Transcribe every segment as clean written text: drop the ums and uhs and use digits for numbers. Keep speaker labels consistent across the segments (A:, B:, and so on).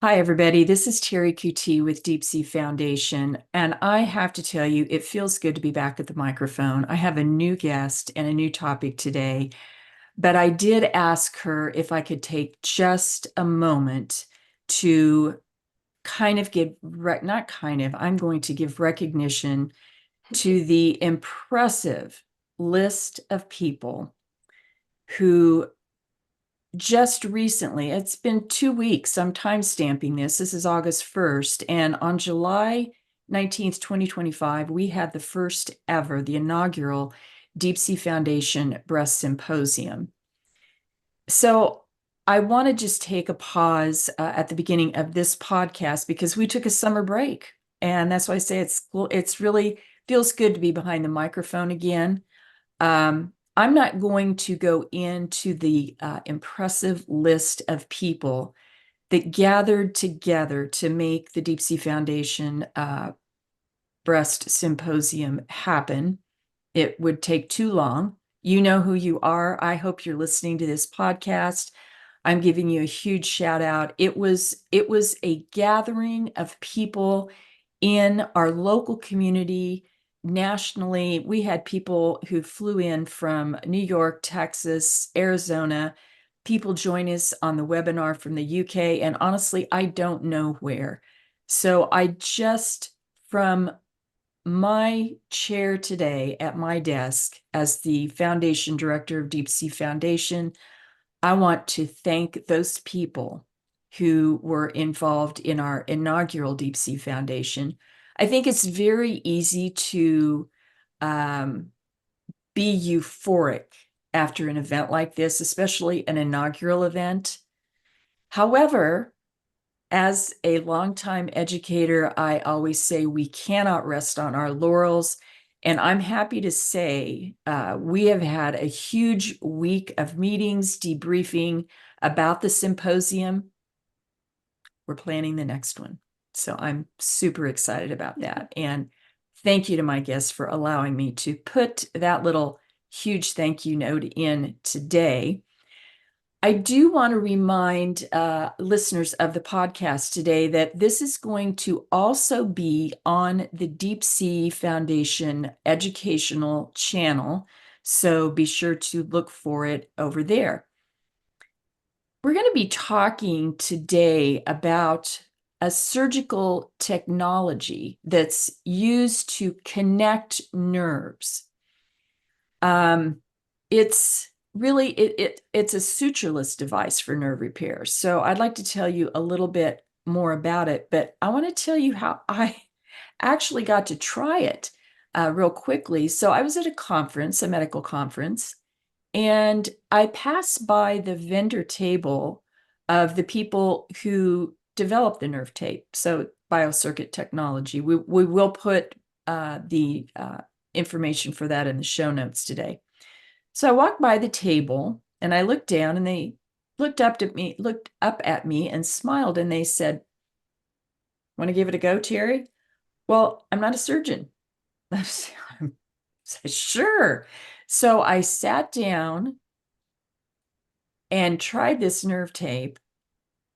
A: Hi, everybody. This is Terry QT with DiepCFoundation, and I have to tell you, it feels good to be back at the microphone. I have a new guest and a new topic today, but I did ask her if I could take just a moment to kind of give, not kind of, I'm going to give recognition to the impressive list of people who just recently, it's been 2 weeks, I'm timestamping this. This is August 1st. And on July 19th, 2025, we had the first ever, the inaugural DiepCFoundation Breast Symposium. So I want to just take a pause at the beginning of this podcast because we took a summer break. And that's why I say it's really feels good to be behind the microphone again. I'm not going to go into the impressive list of people that gathered together to make the DiepCFoundation Breast Symposium happen. It would take too long. You know who you are. I hope you're listening to this podcast. I'm giving you a huge shout out. It was a gathering of people in our local community. Nationally, we had people who flew in from New York, Texas, Arizona. People join us on the webinar from the UK, and honestly, I don't know where. So I just, from my chair today at my desk as the foundation director of DiepCFoundation, I want to thank those people who were involved in our inaugural DiepCFoundation. I think it's very easy to be euphoric after an event like this, especially an inaugural event. However, as a longtime educator, I always say we cannot rest on our laurels. And I'm happy to say we have had a huge week of meetings, debriefing about the symposium. We're planning the next one. So I'm super excited about that. And thank you to my guests for allowing me to put that little huge thank you note in today. I do want to remind listeners of the podcast today that this is going to also be on the DiepCFoundation educational channel. So be sure to look for it over there. We're going to be talking today about a surgical technology that's used to connect nerves. It's really, it's a sutureless device for nerve repair. So I'd like to tell you a little bit more about it, but I want to tell you how I actually got to try it real quickly. So I was at a conference, a medical conference, and I passed by the vendor table of the people who developed the nerve tape. So BioCircuit technology. We will put the information for that in the show notes today. So I walked by the table and I looked down, and they looked up at me and smiled, and they said, "Want to give it a go, Terry?" Well, I'm not a surgeon. I said, "Sure." So I sat down and tried this nerve tape.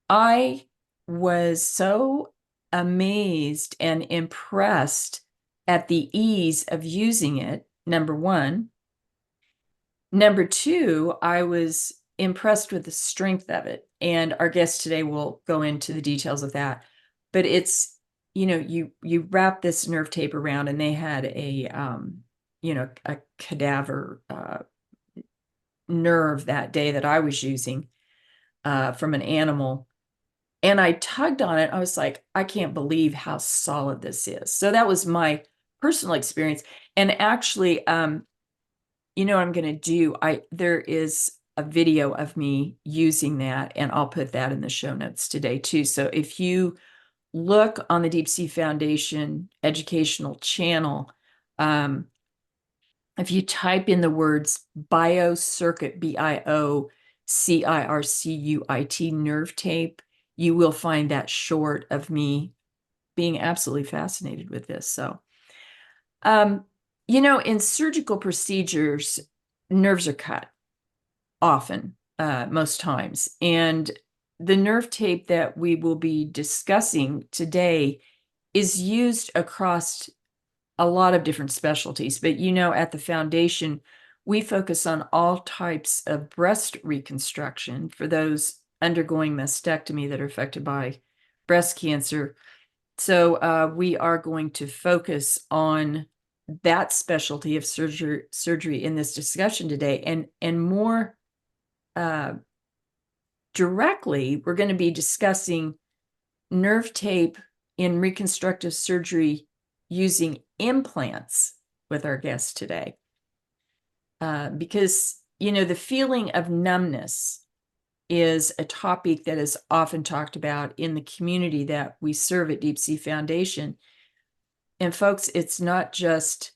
A: I was so amazed and impressed at the ease of using it, number one. Number two, I was impressed with the strength of it. And our guest today will go into the details of that. But it's, you wrap this nerve tape around, and they had a cadaver nerve that day that I was using from an animal. And I tugged on it. I was like, I can't believe how solid this is. So that was my personal experience. And actually, you know what I'm going to do? There is a video of me using that, and I'll put that in the show notes today too. So if you look on the DiepCFoundation educational channel, if you type in the words BioCircuit, BioCircuit nerve tape, you will find that short of me being absolutely fascinated with this. So, in surgical procedures, nerves are cut often, most times. And the nerve tape that we will be discussing today is used across a lot of different specialties, but at the foundation, we focus on all types of breast reconstruction for those undergoing mastectomy that are affected by breast cancer. So we are going to focus on that specialty of surgery in this discussion today, and more directly, we're going to be discussing nerve tape in reconstructive surgery using implants with our guest today. Because, the feeling of numbness is a topic that is often talked about in the community that we serve at DiepCFoundation. And folks, it's not just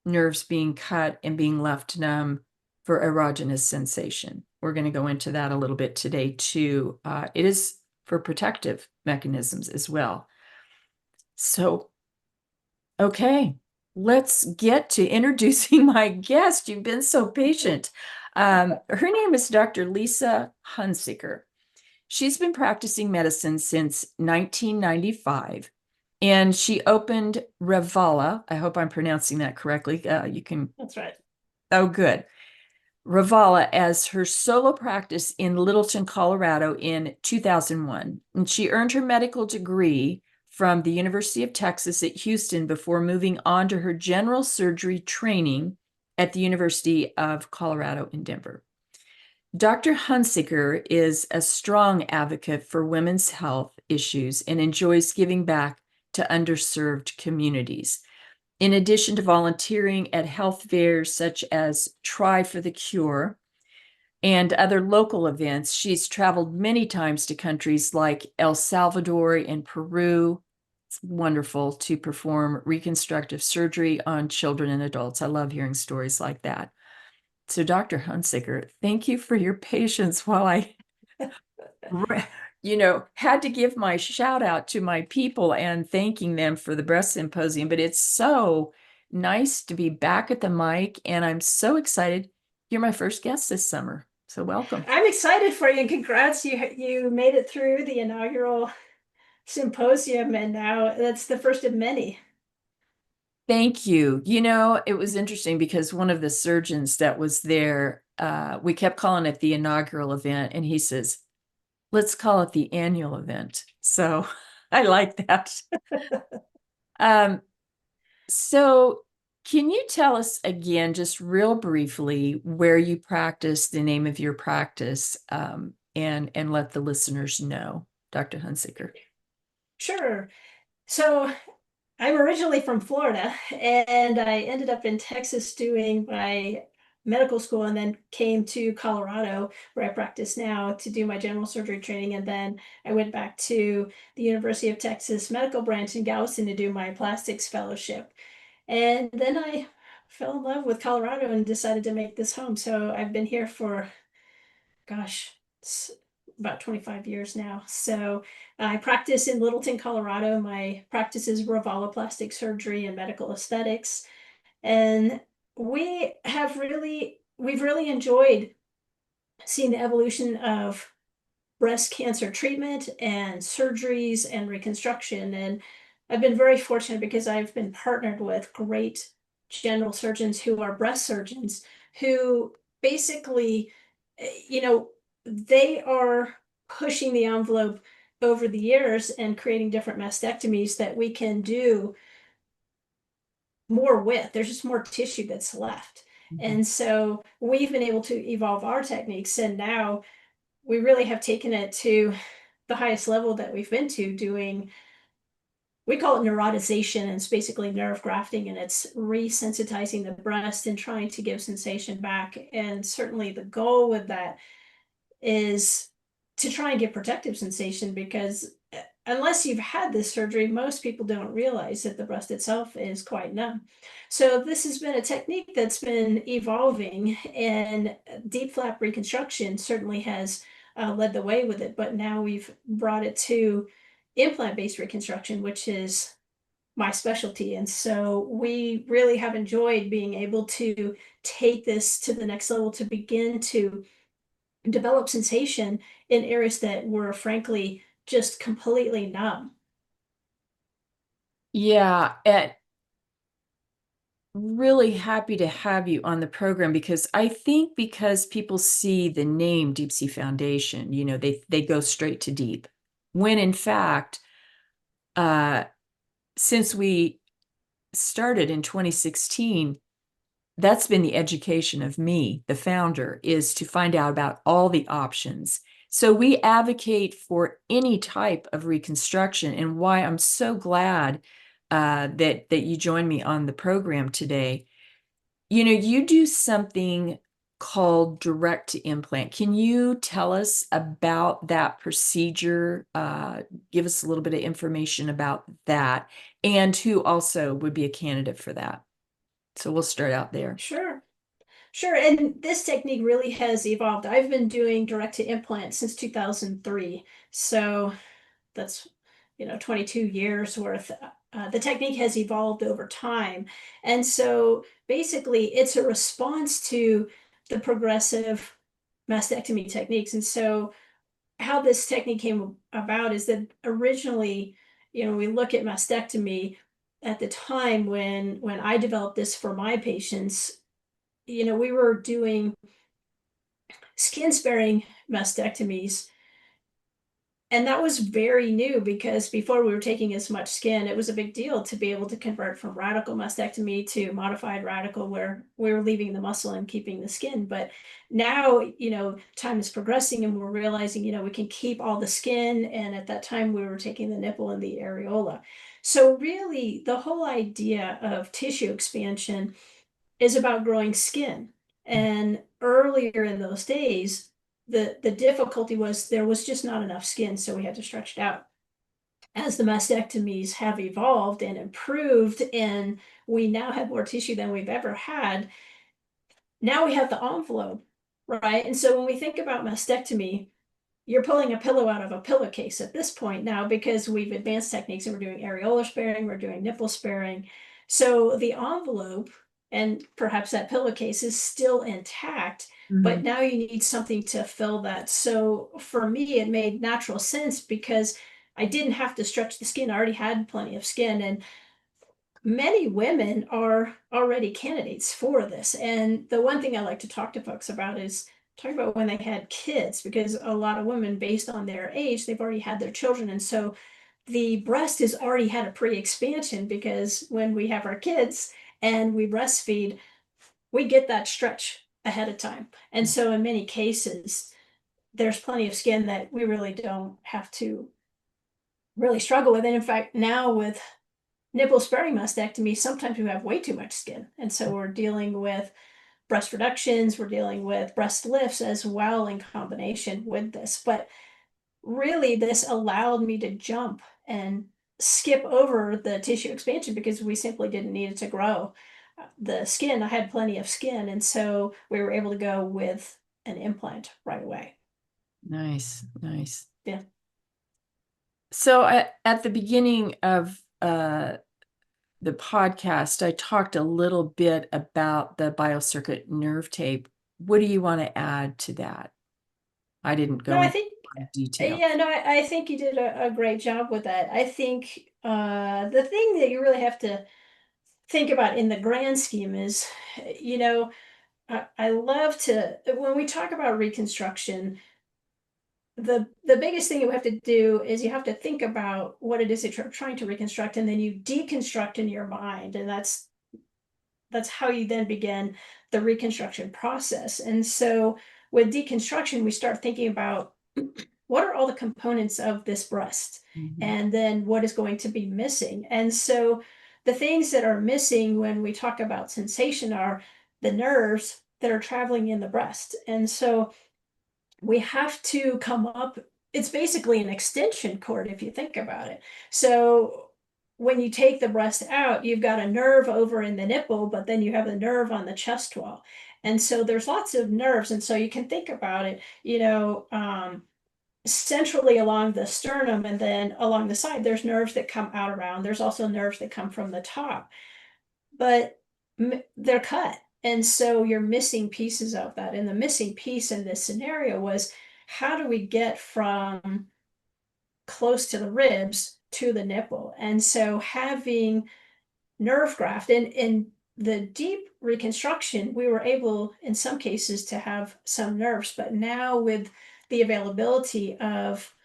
A: nerves being cut and being left numb for erogenous sensation. We're going to go into that a little bit today too. It is for protective mechanisms as well. So, okay, let's get to introducing my guest. You've been so patient. Her name is Dr. Lisa Hunsicker. She's been practicing medicine since 1995, and she opened Revala. I hope I'm pronouncing that correctly. You can.
B: That's right.
A: Oh, good. Revala as her solo practice in Littleton, Colorado in 2001. And she earned her medical degree from the University of Texas at Houston before moving on to her general surgery training at the University of Colorado in Denver. Dr. Hunsicker is a strong advocate for women's health issues and enjoys giving back to underserved communities. In addition to volunteering at health fairs such as Try for the Cure and other local events, she's traveled many times to countries like El Salvador and Peru. It's wonderful to perform reconstructive surgery on children and adults. I love hearing stories like that. So, Dr. Hunsicker, thank you for your patience while I, had to give my shout out to my people and thanking them for the breast symposium. But it's so nice to be back at the mic, and I'm so excited. You're my first guest this summer, so welcome.
B: I'm excited for you, and congrats. You made it through the inaugural symposium, and now that's the first of many.
A: Thank you. It was interesting because one of the surgeons that was there, we kept calling it the inaugural event, and he says, let's call it the annual event. So I like that. So can you tell us again, just real briefly, where you practice, the name of your practice, and let the listeners know, Dr. Hunsicker?
B: Sure. So I'm originally from Florida, and I ended up in Texas doing my medical school, and then came to Colorado, where I practice now, to do my general surgery training. And then I went back to the University of Texas Medical Branch in Galveston to do my plastics fellowship. And then I fell in love with Colorado and decided to make this home. So I've been here for, gosh, it's about 25 years now. So I practice in Littleton, Colorado. My practice is Revala plastic surgery and medical aesthetics. And we've really enjoyed seeing the evolution of breast cancer treatment and surgeries and reconstruction. And I've been very fortunate because I've been partnered with great general surgeons who are breast surgeons who basically, they are pushing the envelope over the years and creating different mastectomies that we can do more with. There's just more tissue that's left. And so we've been able to evolve our techniques, and now we really have taken it to the highest level that we've been to, doing, we call it neurotization, and it's basically nerve grafting, and it's resensitizing the breast and trying to give sensation back. And certainly the goal with that is to try and get protective sensation, because unless you've had this surgery, most people don't realize that the breast itself is quite numb. So this has been a technique that's been evolving, and deep flap reconstruction certainly has led the way with it. But now we've brought it to implant-based reconstruction, which is my specialty. And so we really have enjoyed being able to take this to the next level, to begin to develop sensation in areas that were frankly just completely numb.
A: Yeah, and really happy to have you on the program because I think because people see the name DiepCFoundation, they go straight to deep. When in fact, since we started in 2016, that's been the education of me, the founder, is to find out about all the options. So we advocate for any type of reconstruction, and why I'm so glad that you joined me on the program today. You do something called direct to implant. Can you tell us about that procedure? Give us a little bit of information about that, and who also would be a candidate for that. So we'll start out there.
B: Sure. Sure, and this technique really has evolved. I've been doing direct to implant since 2003. So that's 22 years worth. The technique has evolved over time. And so basically it's a response to the progressive mastectomy techniques. And so how this technique came about is that originally, we look at mastectomy at the time when I developed this for my patients, we were doing skin sparing mastectomies. And that was very new because before we were taking as much skin, it was a big deal to be able to convert from radical mastectomy to modified radical, where we were leaving the muscle and keeping the skin. But now, time is progressing and we're realizing, we can keep all the skin. And at that time, we were taking the nipple and the areola. So, really, the whole idea of tissue expansion is about growing skin. And earlier in those days, the difficulty was there was just not enough skin, so we had to stretch it out. As the mastectomies have evolved and improved, and we now have more tissue than we've ever had, now we have the envelope, right? And so when we think about mastectomy, you're pulling a pillow out of a pillowcase at this point now because we've advanced techniques and we're doing areolar sparing, we're doing nipple sparing. So the envelope and perhaps that pillowcase is still intact, but
A: Mhm.
B: now you need something to fill that. So for me, it made natural sense because I didn't have to stretch the skin. I already had plenty of skin. And many women are already candidates for this. And the one thing I like to talk to folks about is talk about when they had kids, because a lot of women, based on their age, they've already had their children. And so the breast has already had a pre-expansion because when we have our kids and we breastfeed, we get that stretch ahead of time. And so in many cases, there's plenty of skin that we really don't have to really struggle with. And in fact, now with nipple sparing mastectomy, sometimes we have way too much skin. And so we're dealing with breast reductions, we're dealing with breast lifts as well in combination with this. But really, this allowed me to jump and skip over the tissue expansion because we simply didn't need it to grow. The skin, I had plenty of skin. And so we were able to go with an implant right away.
A: Nice, nice.
B: Yeah.
A: So at the beginning of the podcast, I talked a little bit about the BioCircuit nerve tape. What do you want to add to that? I didn't
B: No,
A: go
B: I
A: into
B: think,
A: detail.
B: yeah, no, I think you did a great job with that. I think the thing that you really have to think about in the grand scheme is, you know, I love to, when we talk about reconstruction, the biggest thing you have to do is you have to think about what it is that you're trying to reconstruct, and then you deconstruct in your mind, and that's how you then begin the reconstruction process. And so with deconstruction, we start thinking about what are all the components of this breast,
A: Mhm.
B: and then what is going to be missing. And so the things that are missing when we talk about sensation are the nerves that are traveling in the breast. And so we have to come up, it's basically an extension cord if you think about it. So when you take the breast out, you've got a nerve over in the nipple, but then you have a nerve on the chest wall. And so there's lots of nerves. And so you can think about it, centrally along the sternum, and then along the side, there's nerves that come out around. There's also nerves that come from the top, but they're cut. And so you're missing pieces of that. And the missing piece in this scenario was, how do we get from close to the ribs to the nipple? And so having nerve graft in the deep reconstruction, we were able in some cases to have some nerves, but now with the availability of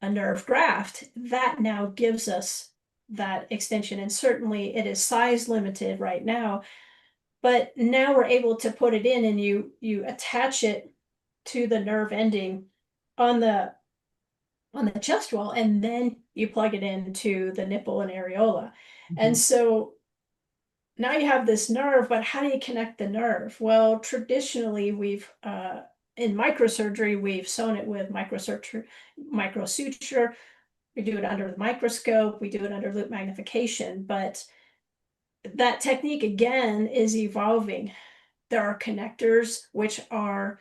B: a nerve graft, that now gives us that extension. And certainly it is size limited right now, but now we're able to put it in, and you attach it to the nerve ending on the chest wall, and then you plug it into the nipple and areola. And so now you have this nerve, but how do you connect the nerve? Well, traditionally we've in microsurgery, we've sewn it with microsuture. We do it under the microscope, we do it under loop magnification, but that technique again is evolving. There are connectors, which are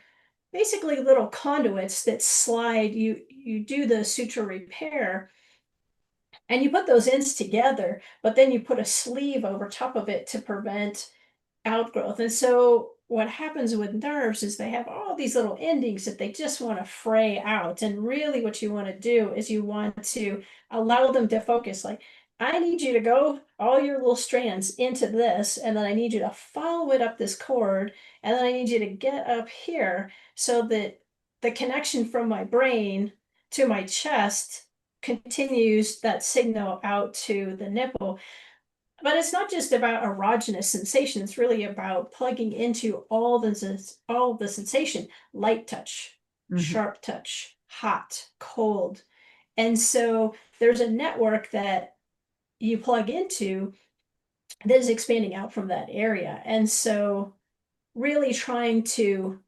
B: basically little conduits that slide. You do the suture repair and you put those ends together, but then you put a sleeve over top of it to prevent outgrowth. And so what happens with nerves is they have all these little endings that they just want to fray out. And really what you want to do is you want to allow them to focus. Like, I need you to go all your little strands into this, and then I need you to follow it up this cord, and then I need you to get up here so that the connection from my brain to my chest continues that signal out to the nipple. But it's not just about erogenous sensation. It's really about plugging into all the sensation: light touch, sharp touch, hot, cold. And so there's a network that you plug into that is expanding out from that area. And so really trying to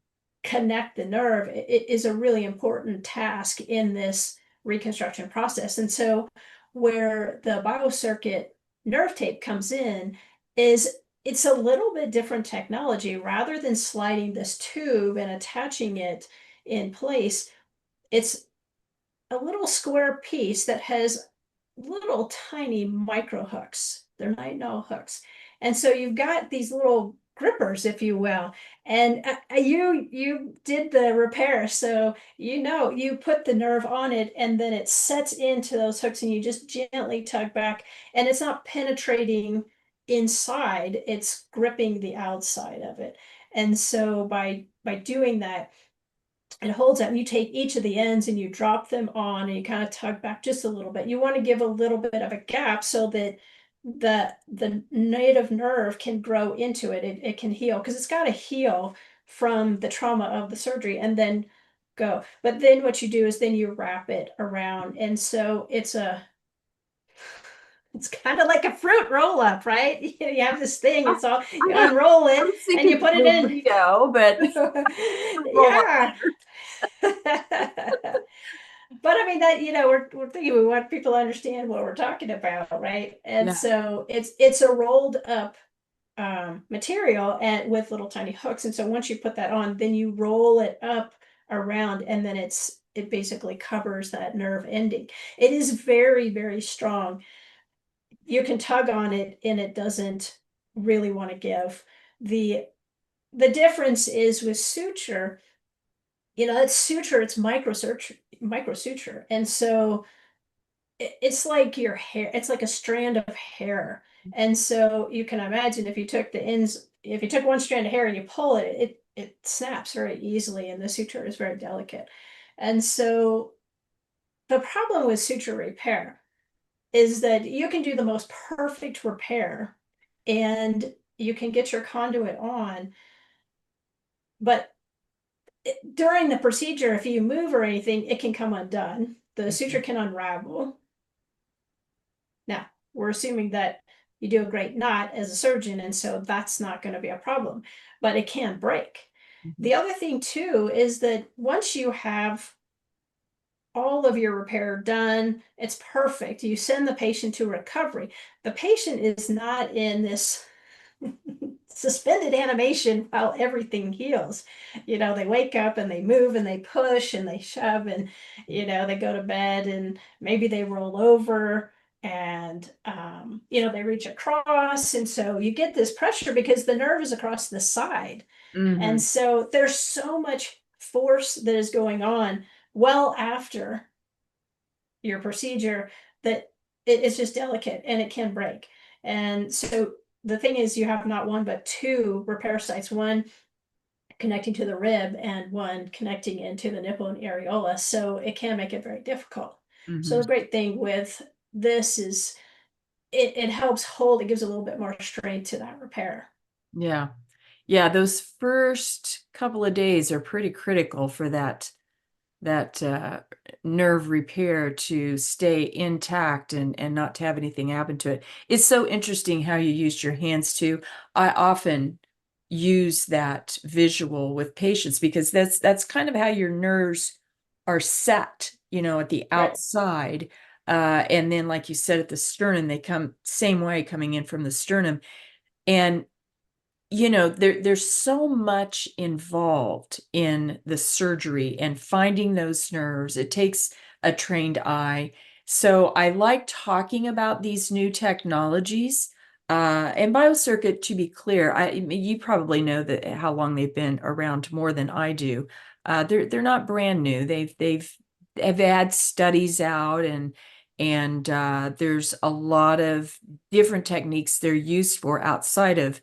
B: connect the nerve is a really important task in this reconstruction process. And so where the BioCircuit nerve tape comes in is, it's a little bit different technology. Rather than sliding this tube and attaching it in place, it's a little square piece that has little tiny micro hooks. They're nitinol hooks. And so you've got these little grippers, if you will. And you did the repair, so you put the nerve on it, and then it sets into those hooks, and you just gently tug back, and it's not penetrating inside, it's gripping the outside of it. And so by doing that, it holds out, and you take each of the ends and you drop them on, and you kind of tug back just a little bit. You want to give a little bit of a gap so that the native nerve can grow into it. It can heal, because it's got to heal from the trauma of the surgery and then go. But then what you do is then you wrap it around. And so it's kind of like a fruit roll up, right? You have this thing,
A: I,
B: it's all,
A: I
B: you
A: know.
B: unroll
A: I
B: it
A: was
B: and
A: thinking
B: you put it in.
A: burrito, but roll up.
B: Yeah. But I mean that, we're thinking, we want people to understand what we're talking about, right? And
A: Yeah.
B: so it's a rolled up material and with little tiny hooks. And so once you put that on, then you roll it up around, and then it basically covers that nerve ending. It is very, very strong. You can tug on it and it doesn't really want to give. The difference is with suture, it's suture, it's micro suture. And so it's like your hair, it's like a strand of hair. And so you can imagine, if you took one strand of hair and you pull it, it snaps very easily, and the suture is very delicate. And so the problem with suture repair is that you can do the most perfect repair and you can get your conduit on, but during the procedure, if you move or anything, it can come undone. The suture can unravel. Now, we're assuming that you do a great knot as a surgeon, and so that's not going to be a problem, but it can break. The other thing too is that once you have all of your repair done, it's perfect. You send the patient to recovery. The patient is not in this suspended animation while everything heals. They wake up and they move and they push and they shove, and they go to bed and maybe they roll over. and they reach across, and so you get this pressure because the nerve is across the side. And
A: Hmm.
B: so there's so much force that is going on well after your procedure that it's just delicate and it can break. And so the thing is, you have not one but two repair sites, one connecting to the rib and one connecting into the nipple and areola. So it can make it very difficult. So
A: Hmm.
B: the great thing with this is it helps hold, it gives a little bit more strength to that repair.
A: Yeah. Yeah, those first couple of days are pretty critical for that nerve repair to stay intact and not to have anything happen to it. It's so interesting how you used your hands too. I often use that visual with patients because that's kind of how your nerves are set, at the
B: Right.
A: outside. And then, like you said, at the sternum, they come same way coming in from the sternum. And there's so much involved in the surgery and finding those nerves. It takes a trained eye. So I like talking about these new technologies. And BioCircuit, to be clear, you probably know that how long they've been around more than I do. They're not brand new. They've have had studies out and there's a lot of different techniques they're used for outside of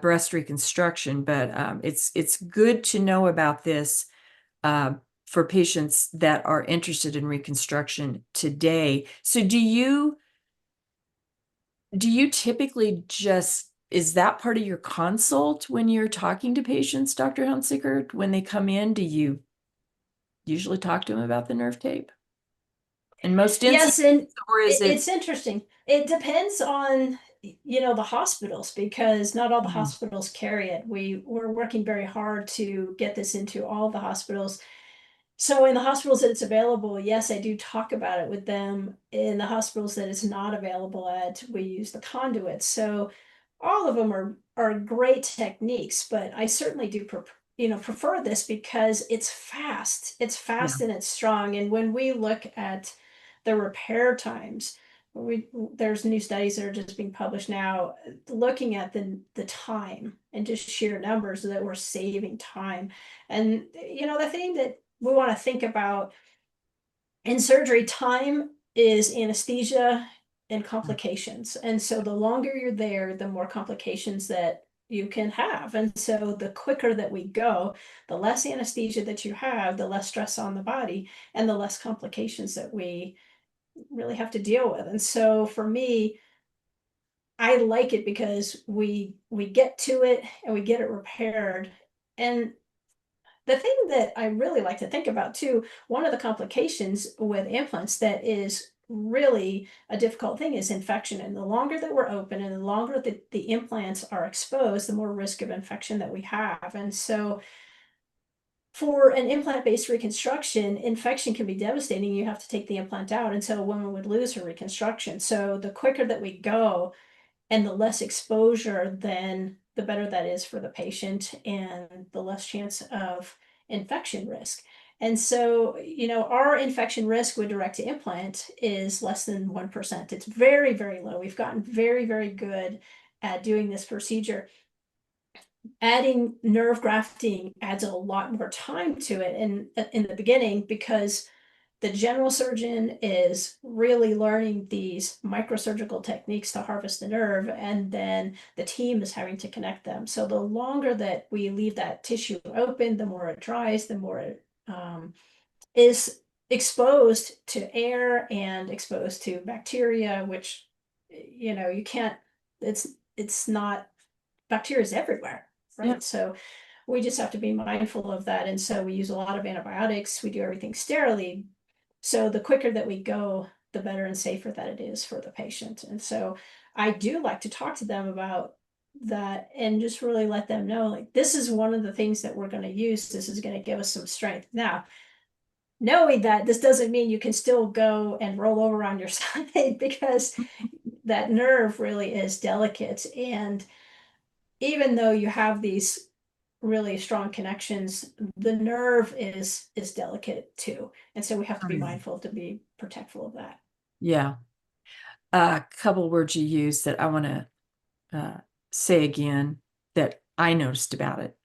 A: breast reconstruction, but it's good to know about this uh, for patients that are interested in reconstruction today. So do you typically just is that part of your consult when you're talking to patients, Dr. Hunsicker? When they come in, do you usually talk to them about the nerve tape? In most
B: Yes,
A: instances,
B: and
A: or is it?
B: it's interesting. It depends on the hospitals, because not all the
A: Mhm.
B: hospitals carry it. We're working very hard to get this into all the hospitals. So in the hospitals that it's available, yes, I do talk about it with them. In the hospitals that it's not available at, we use the conduits. So all of them are great techniques, but I certainly do prefer this because it's fast. It's
A: Yeah.
B: fast and it's strong. And when we look at the repair times, there's new studies that are just being published now looking at the time and just sheer numbers that we're saving time. And the thing that we want to think about in surgery, time is anesthesia and complications. And so the longer you're there, the more complications that you can have. And so the quicker that we go, the less anesthesia that you have, the less stress on the body, and the less complications that we really have to deal with. And so for me, I like it because we get to it and we get it repaired. And the thing that I really like to think about too, one of the complications with implants that is really a difficult thing is infection. And the longer that we're open and the longer that the implants are exposed, the more risk of infection that we have. And so for an implant-based reconstruction, infection can be devastating. You have to take the implant out, and so a woman would lose her reconstruction. So the quicker that we go, and the less exposure, then the better that is for the patient and the less chance of infection risk. And so, our infection risk with direct to implant is less than 1%. It's very, very low. We've gotten very, very good at doing this procedure. Adding nerve grafting adds a lot more time to it in the beginning, because the general surgeon is really learning these microsurgical techniques to harvest the nerve, and then the team is having to connect them. So the longer that we leave that tissue open, the more it dries, the more it is exposed to air and exposed to bacteria, which you can't. It's not, bacteria is everywhere,
A: Yeah.
B: right? So we just have to be mindful of that. And so we use a lot of antibiotics. We do everything sterilely. So the quicker that we go, the better and safer that it is for the patient. And so I do like to talk to them about that and just really let them know, like, this is one of the things that we're going to use. This is going to give us some strength. Now, knowing that, this doesn't mean you can still go and roll over on your side, because that nerve really is delicate. And even though you have these really strong connections, the nerve is delicate too. And so we have to
A: Oh,
B: be
A: yeah.
B: mindful to be protectful of that.
A: Yeah. A couple words you used that I want to say again that I noticed about it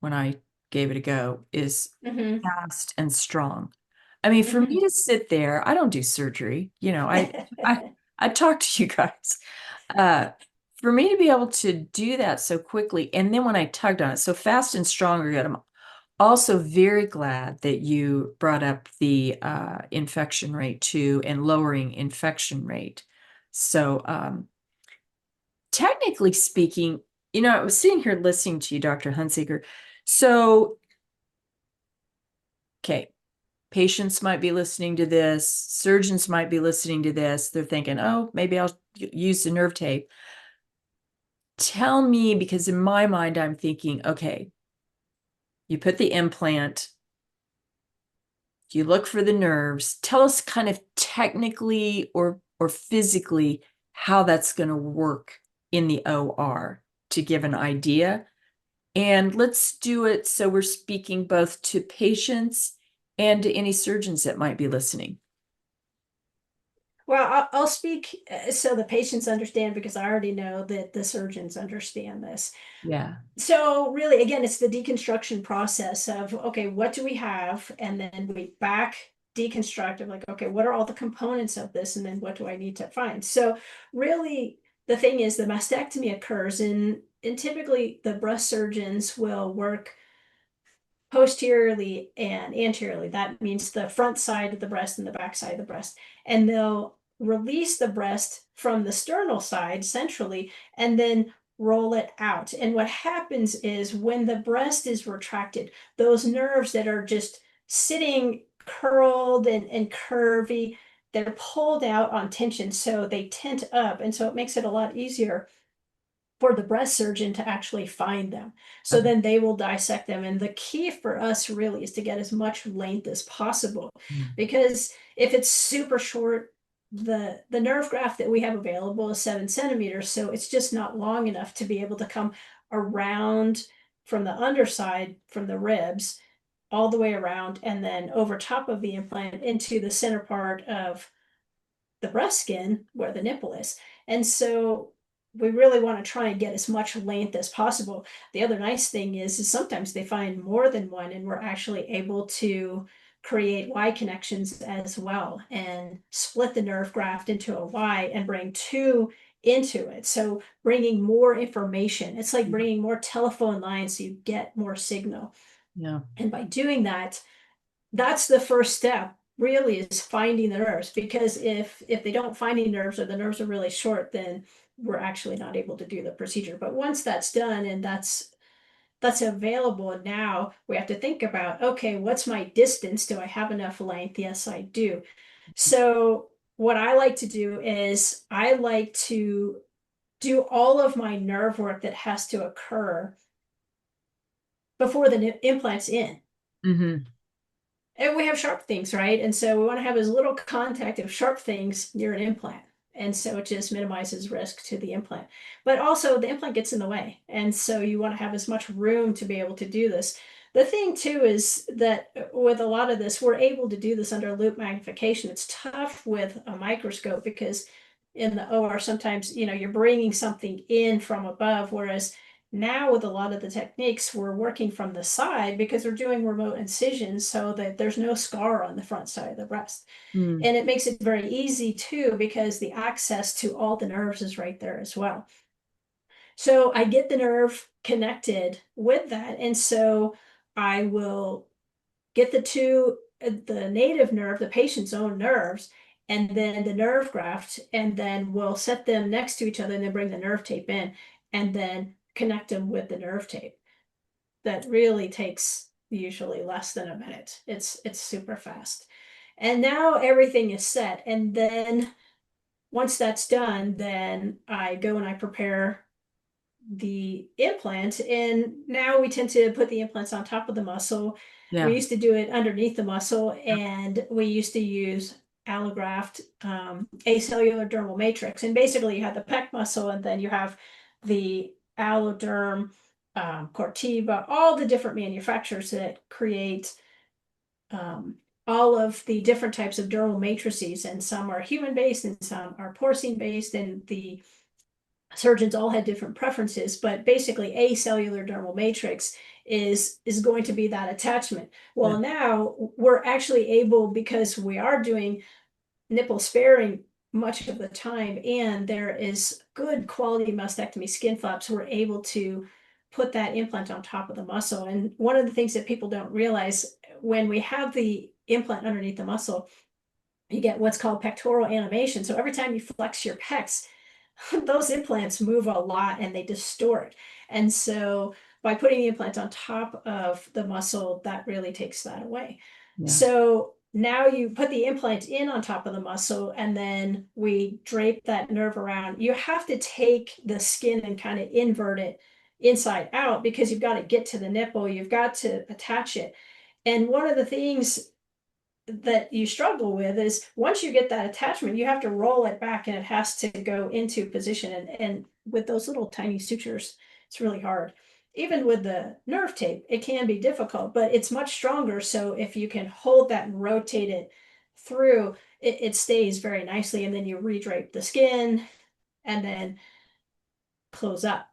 A: when I gave it a go is
B: Mm-hmm.
A: fast and strong. I mean, for me
B: Mm-hmm.
A: to sit there, I don't do surgery. I I talk to you guys. Uh, for me to be able to do that so quickly, and then when I tugged on it, so fast and strong are good. I'm also very glad that you brought up the infection rate too and lowering infection rate. So, technically speaking, I was sitting here listening to you, Dr. Hunsicker. So, okay, patients might be listening to this, surgeons might be listening to this. They're thinking, oh, maybe I'll use the nerve tape. Tell me, because in my mind, I'm thinking, okay, you put the implant, you look for the nerves. Tell us kind of technically or physically how that's going to work in the OR to give an idea. And let's do it so we're speaking both to patients and to any surgeons that might be listening.
B: Well, I'll speak so the patients understand because I already know that the surgeons understand this.
A: Yeah.
B: So really, again, it's the deconstruction process of, okay, what do we have? And then we back deconstruct of like, okay, what are all the components of this? And then what do I need to find? So really, the thing is the mastectomy occurs and typically the breast surgeons will work posteriorly and anteriorly. That means the front side of the breast and the back side of the breast. And they'll release the breast from the sternal side centrally and then roll it out. And what happens is when the breast is retracted, those nerves that are just sitting curled and curvy, they're pulled out on tension. So they tent up. And so it makes it a lot easier for the breast surgeon to actually find them. So
A: Okay.
B: then they will dissect them. And the key for us really is to get as much length as possible.
A: Mm.
B: Because if it's super short, the nerve graft that we have available is 7 centimeters. So it's just not long enough to be able to come around from the underside, from the ribs, all the way around, and then over top of the implant into the center part of the breast skin where the nipple is. And so we really want to try and get as much length as possible. The other nice thing is sometimes they find more than one, and we're actually able to create Y connections as well and split the nerve graft into a Y and bring two into it. So bringing more information. It's like bringing more telephone lines so you get more signal.
A: Yeah.
B: And by doing that, that's the first step really is finding the nerves, because if they don't find any nerves or the nerves are really short, then we're actually not able to do the procedure. But once that's done and that's available, now we have to think about, okay, what's my distance? Do I have enough length? Yes, I do. So what I like to do is I like to do all of my nerve work that has to occur before the implant's in.
A: Hmm.
B: And we have sharp things, right? And so we want to have as little contact of sharp things near an implant. And so it just minimizes risk to the implant. But also the implant gets in the way. And so you want to have as much room to be able to do this. The thing too is that with a lot of this, we're able to do this under loop magnification. It's tough with a microscope because in the OR, sometimes, you're bringing something in from above, whereas now with a lot of the techniques, we're working from the side because we're doing remote incisions so that there's no scar on the front side of the breast.
A: Mm.
B: And it makes it very easy too, because the access to all the nerves is right there as well. So I get the nerve connected with that. And so I will get the native nerve, the patient's own nerves, and then the nerve graft, and then we'll set them next to each other and then bring the nerve tape in and then connect them with the nerve tape. That really takes usually less than a minute. It's super fast. And now everything is set. And then once that's done, then I go and I prepare the implant. And now we tend to put the implants on top of the muscle. We
A: Yeah.
B: used to do it underneath the muscle, and we used to use allograft acellular dermal matrix. And basically, you have the pec muscle, and then you have the alloderm, Corteva, all the different manufacturers that create all of the different types of dermal matrices, and some are human-based and some are porcine-based, and the surgeons all had different preferences, but basically a cellular dermal matrix is going to be that attachment.
A: Yeah.
B: Well, now we're actually able, because we are doing nipple sparing much of the time, and there is good quality mastectomy skin flaps, we're able to put that implant on top of the muscle. And one of the things that people don't realize, when we have the implant underneath the muscle, you get what's called pectoral animation. So every time you flex your pecs, those implants move a lot and they distort. And so by putting the implant on top of the muscle, that really takes that away.
A: Yeah.
B: So now you put the implant in on top of the muscle, and then we drape that nerve around. You have to take the skin and kind of invert it inside out, because you've got to get to the nipple, you've got to attach it. And one of the things that you struggle with is, once you get that attachment, you have to roll it back and it has to go into position. And with those little tiny sutures, it's really hard. Even with the nerve tape, it can be difficult, but it's much stronger. So if you can hold that and rotate it through, it stays very nicely. And then you redrape the skin and then close up.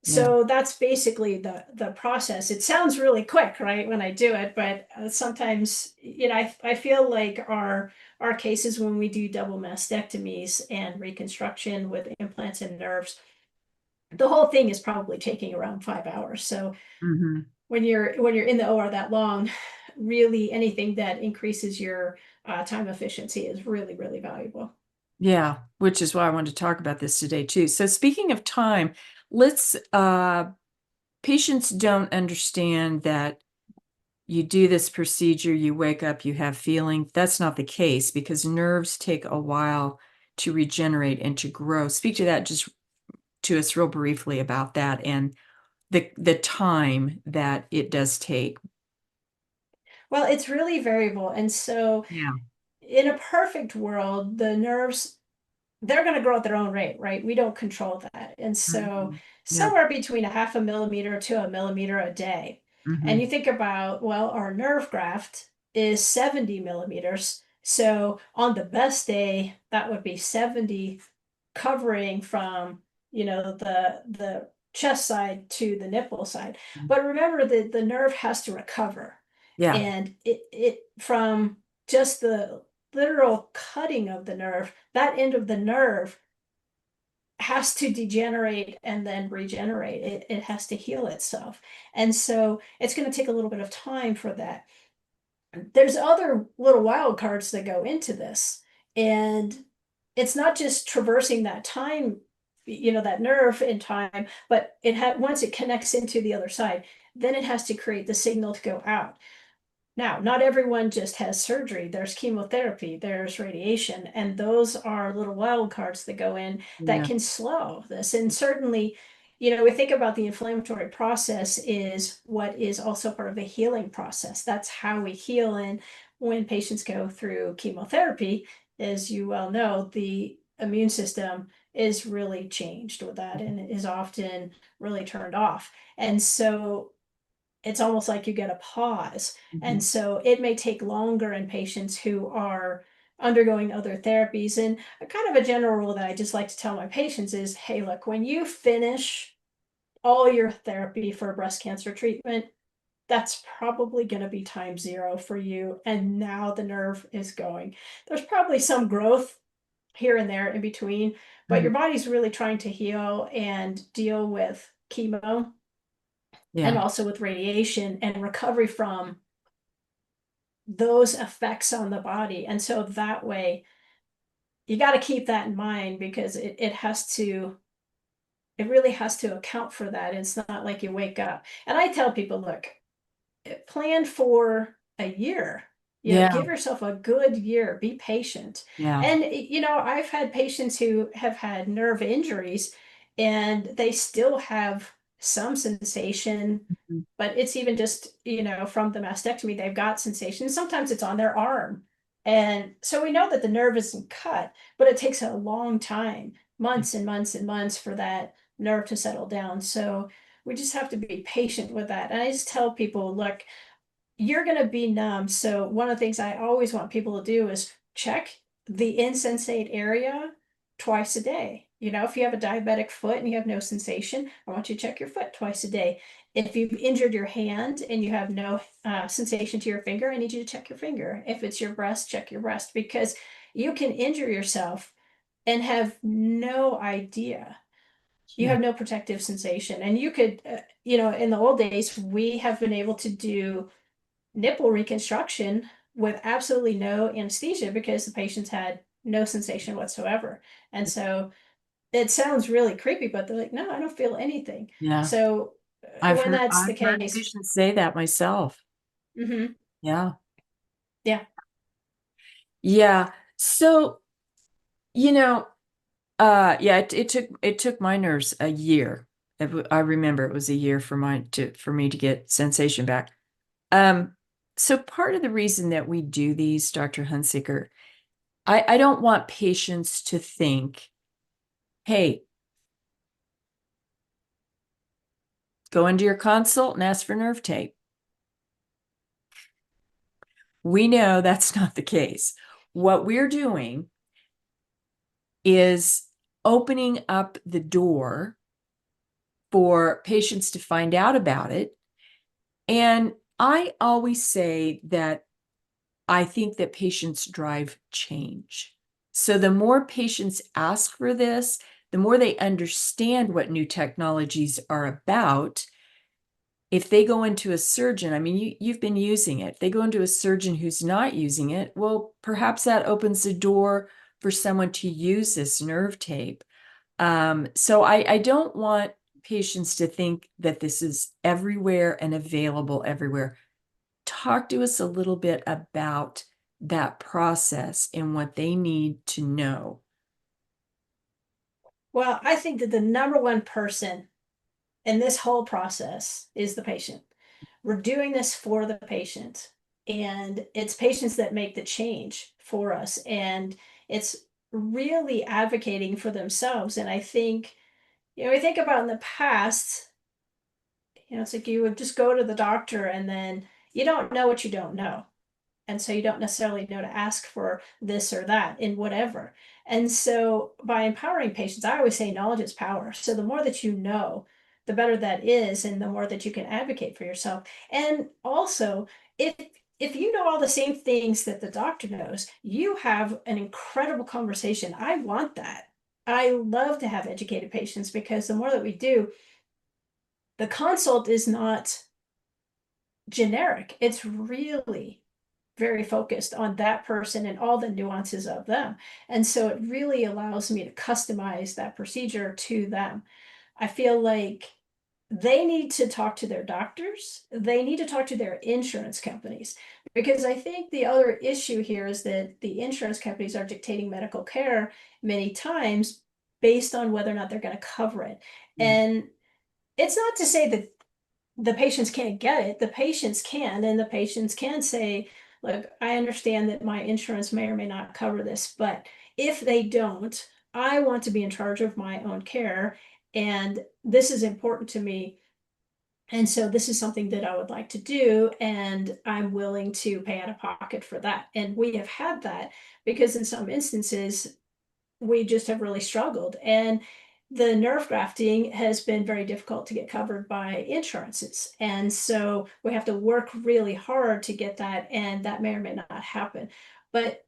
A: Yeah.
B: So that's basically the process. It sounds really quick, right, when I do it, but sometimes, I feel like our cases when we do double mastectomies and reconstruction with implants and nerves, the whole thing is probably taking around 5 hours. So
A: Hmm.
B: when you're in the OR that long, really anything that increases your time efficiency is really, really valuable.
A: Yeah, which is why I wanted to talk about this today too. So speaking of time, let's patients don't understand that you do this procedure, you wake up, you have feeling. That's not the case, because nerves take a while to regenerate and to grow. Speak to that just to us real briefly about that, and the time that it does take.
B: Well, it's really variable. And so
A: Yeah.
B: in a perfect world, the nerves, they're going to grow at their own rate, right? We don't control that. And so
A: Mhm. Yeah.
B: somewhere between a half a millimeter to a millimeter a day. And you
A: Hmm.
B: think about, well, our nerve graft is 70 millimeters. So on the best day, that would be 70, covering from, the chest side to the nipple side. But remember that the nerve has to recover.
A: Yeah.
B: And it from just the literal cutting of the nerve, that end of the nerve has to degenerate and then regenerate. It has to heal itself. And so it's going to take a little bit of time for that. There's other little wild cards that go into this. And it's not just traversing that time, that nerve in time, but once it connects into the other side, then it has to create the signal to go out. Now, not everyone just has surgery. There's chemotherapy, there's radiation, and those are little wild cards that go in that
A: Yeah.
B: can slow this. And certainly, we think about the inflammatory process is what is also part of the healing process. That's how we heal. And when patients go through chemotherapy, as you well know, the immune system is really changed with that and is often really turned off. And so it's almost like you get a pause.
A: Mhm.
B: And so it may take longer in patients who are undergoing other therapies. And a kind of a general rule that I just like to tell my patients is, hey, look, when you finish all your therapy for breast cancer treatment, that's probably going to be time zero for you. And now the nerve is going. There's probably some growth here and there in between, but
A: Mhm.
B: your body's really trying to heal and deal with chemo and
A: Yeah.
B: also with radiation and recovery from those effects on the body. And so that way, you got to keep that in mind, because it really has to account for that. It's not like you wake up. And I tell people, look, plan for a year.
A: Yeah.
B: Give yourself a good year, be patient.
A: Yeah.
B: And I've had patients who have had nerve injuries and they still have some sensation,
A: Mhm.
B: but it's even just, from the mastectomy, they've got sensation. Sometimes it's on their arm. And so we know that the nerve isn't cut, but it takes a long time, months and months and months, for that nerve to settle down. So we just have to be patient with that. And I just tell people, look, you're going to be numb. So one of the things I always want people to do is check the insensate area twice a day. You know, if you have a diabetic foot and you have no sensation, I want you to check your foot twice a day. If you've injured your hand and you have no sensation to your finger, I need you to check your finger. If it's your breast, check your breast, because you can injure yourself and have no idea. You
A: Yeah.
B: have no protective sensation. And you could, you know, in the old days, we have been able to do nipple reconstruction with absolutely no anesthesia because the patients had no sensation whatsoever. And so it sounds really creepy, but they're like, no, I don't feel anything.
A: Yeah.
B: So when that's the
A: I've heard
B: case,
A: patients say that myself.
B: mhm,
A: Yeah.
B: yeah.
A: Yeah. So, you know, yeah, it took my nurse a year. I remember it was a year for me to get sensation back. Um, so part of the reason that we do these, Dr. Hunsicker, I don't want patients to think, hey, go into your consult and ask for nerve tape. We know that's not the case. What we're doing is opening up the door for patients to find out about it. And I always say that I think that patients drive change. So the more patients ask for this, the more they understand what new technologies are about. If they go into a surgeon, I mean, you've been using it. They go into a surgeon who's not using it, well, perhaps that opens the door for someone to use this nerve tape. So I don't want patients to think that this is everywhere and available everywhere. Talk to us a little bit about that process and what they need to know.
B: Well, I think that the number one person in this whole process is the patient. We're doing this for the patient, and it's patients that make the change for us. And it's really advocating for themselves. And I think, you know, we think about in the past, you know, it's like you would just go to the doctor and then you don't know what you don't know. And so you don't necessarily know to ask for this or that in whatever. And so by empowering patients, I always say knowledge is power. So the more that you know, the better that is, and the more that you can advocate for yourself. And also, if if you know all the same things that the doctor knows, you have an incredible conversation. I want that. I love to have educated patients because the more that we do, the consult is not generic. It's really very focused on that person and all the nuances of them. And so it really allows me to customize that procedure to them. I feel like they need to talk to their doctors, they need to talk to their insurance companies, because I think the other issue here is that the insurance companies are dictating medical care many times based on whether or not they're going to cover it.
A: Yeah.
B: And it's not to say that the patients can't get it, the patients can, and the patients can say, look, I understand that my insurance may or may not cover this, but if they don't, I want to be in charge of my own care, and this is important to me. And so this is something that I would like to do, and I'm willing to pay out of pocket for that. And we have had that because in some instances, we just have really struggled. And the nerve grafting has been very difficult to get covered by insurances. And so we have to work really hard to get that, and that may or may not happen. But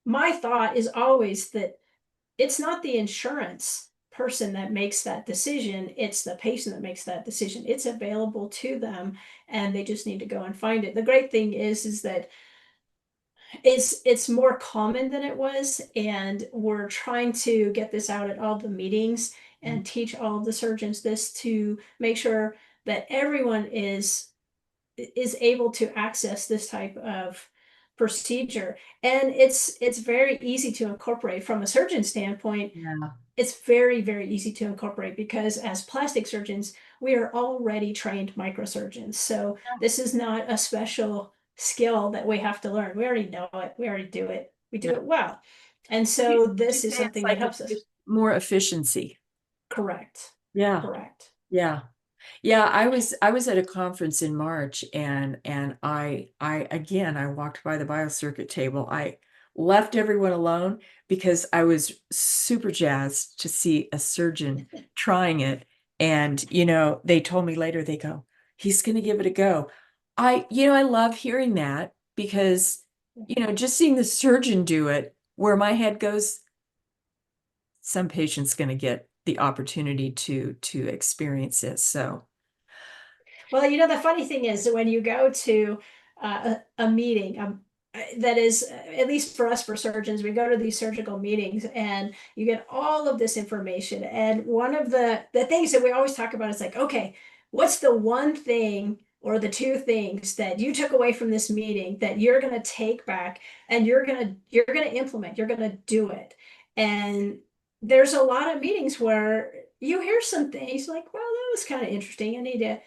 B: my thought is always that it's not the insurance person that makes that decision, it's the patient that makes that decision. It's available to them, and they just need to go and find it. The great thing is that it's more common than it was, and we're trying to get this out at all the meetings and teach all of the surgeons this to make sure that everyone is able to access this type of procedure. And it's very easy to incorporate from a surgeon standpoint.
A: Yeah.
B: It's very, very easy to incorporate because as plastic surgeons, we are already trained microsurgeons. So this is not a special skill that we have to learn. We already know it. We already do it. We
A: Yeah.
B: do it well. And
A: Would
B: so
A: you
B: this is
A: say it's
B: something that
A: like
B: helps us.
A: more efficiency?
B: Correct.
A: Yeah.
B: Correct.
A: Yeah. Yeah, I was at a conference in March, and I again I walked by the BioCircuit table. I left everyone alone because I was super jazzed to see a surgeon trying it. And they told me later, they go, he's gonna give it a go. I love hearing that because, just seeing the surgeon do it, where my head goes, some patient's gonna get the opportunity to experience this. So
B: Well, the funny thing is that when you go to a meeting, that is, at least for us, for surgeons, we go to these surgical meetings and you get all of this information. And one of the things that we always talk about is like, okay, what's the one thing or the two things that you took away from this meeting that you're going to take back and you're going to implement, you're going to do it. And there's a lot of meetings where you hear some things like, well, that was kind of interesting. I need to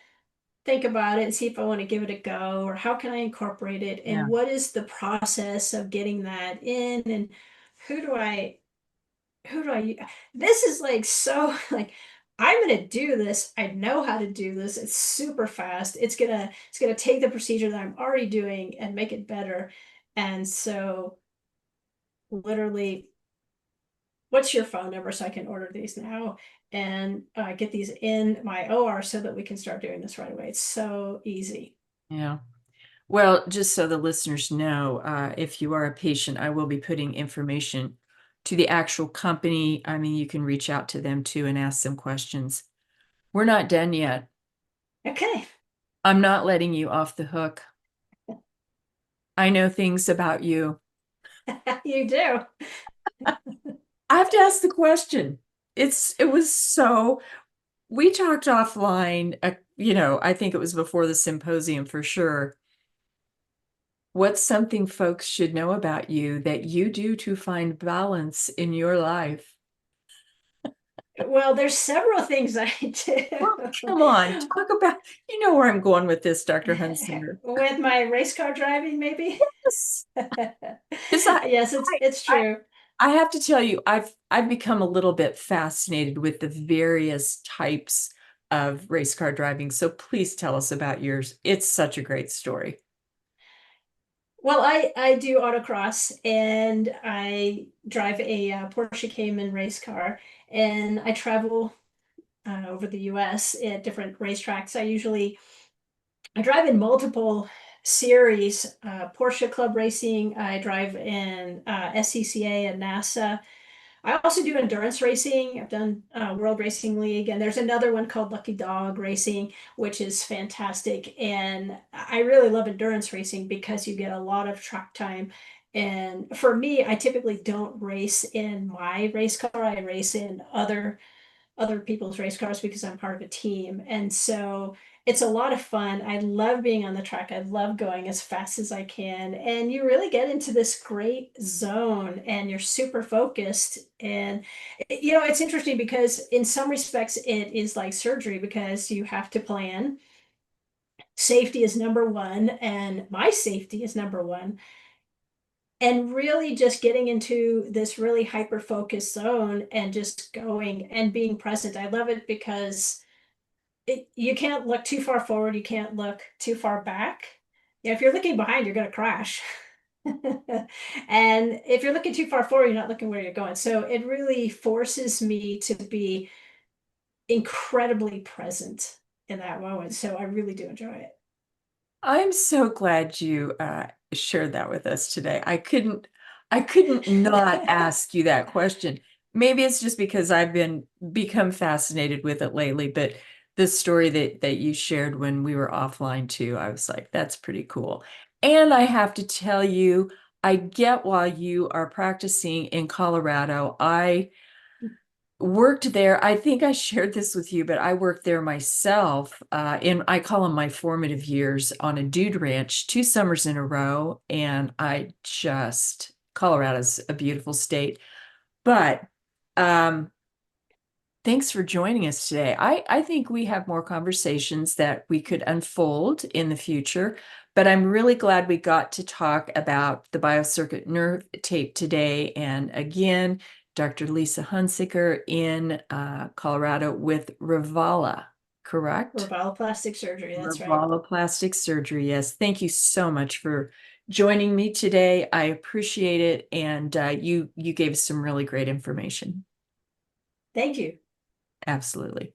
B: think about it and see if I want to give it a go, or how can I incorporate it,
A: yeah.
B: and what is the process of getting that in, and who do I this is like, so like, I'm going to do this. I know how to do this. It's super fast. It's going to take the procedure that I'm already doing and make it better. And so literally, what's your phone number so I can order these now and get these in my OR so that we can start doing this right away. It's so easy.
A: Yeah. Well, just so the listeners know, if you are a patient, I will be putting information to the actual company. I mean, you can reach out to them too and ask some questions. We're not done yet.
B: Okay.
A: I'm not letting you off the hook. I know things about you.
B: You do.
A: I have to ask the question. It was so, we talked offline, I think it was before the symposium for sure. What's something folks should know about you that you do to find balance in your life?
B: Well, there's several things I
A: Well,
B: do.
A: come on, talk about, you know where I'm going with this, Dr. Hunsicker.
B: With my race car driving, maybe.
A: Yes, because
B: Yes, it's
A: I,
B: true.
A: I have to tell you, I've become a little bit fascinated with the various types of race car driving. So please tell us about yours. It's such a great story.
B: Well, I do autocross and I drive a Porsche Cayman race car, and I travel over the U.S. at different racetracks. I drive in multiple series, Porsche Club Racing. I drive in SCCA and NASA. I also do endurance racing. I've done World Racing League, and there's another one called Lucky Dog Racing, which is fantastic. And I really love endurance racing because you get a lot of track time. And for me, I typically don't race in my race car. I race in other people's race cars because I'm part of a team. And so it's a lot of fun. I love being on the track. I love going as fast as I can. And you really get into this great zone and you're super focused. And, it's interesting because in some respects, it is like surgery because you have to plan. Safety is number one, and my safety is number one. And really just getting into this really hyper focused zone and just going and being present. I love it because you can't look too far forward, you can't look too far back. If you're looking behind, you're going to crash. And if you're looking too far forward, you're not looking where you're going. So it really forces me to be incredibly present in that moment. So I really do enjoy it.
A: I'm so glad you shared that with us today. I couldn't not ask you that question. Maybe it's just because I've become fascinated with it lately, but the story that you shared when we were offline too, I was like, that's pretty cool. And I have to tell you, I get while you are practicing in Colorado, I worked there. I think I shared this with you, but I worked there myself I call them my formative years on a dude ranch 2 summers in a row. And Colorado's a beautiful state. But um, thanks for joining us today. I think we have more conversations that we could unfold in the future, but I'm really glad we got to talk about the BioCircuit nerve tape today. And again, Dr. Lisa Hunsicker in Colorado with Rivala. correct?
B: Robotic surgery, that's right.
A: Revoloplastic surgery. Yes. Thank you so much for joining me today. I appreciate it. And you gave us some really great information.
B: Thank you.
A: Absolutely.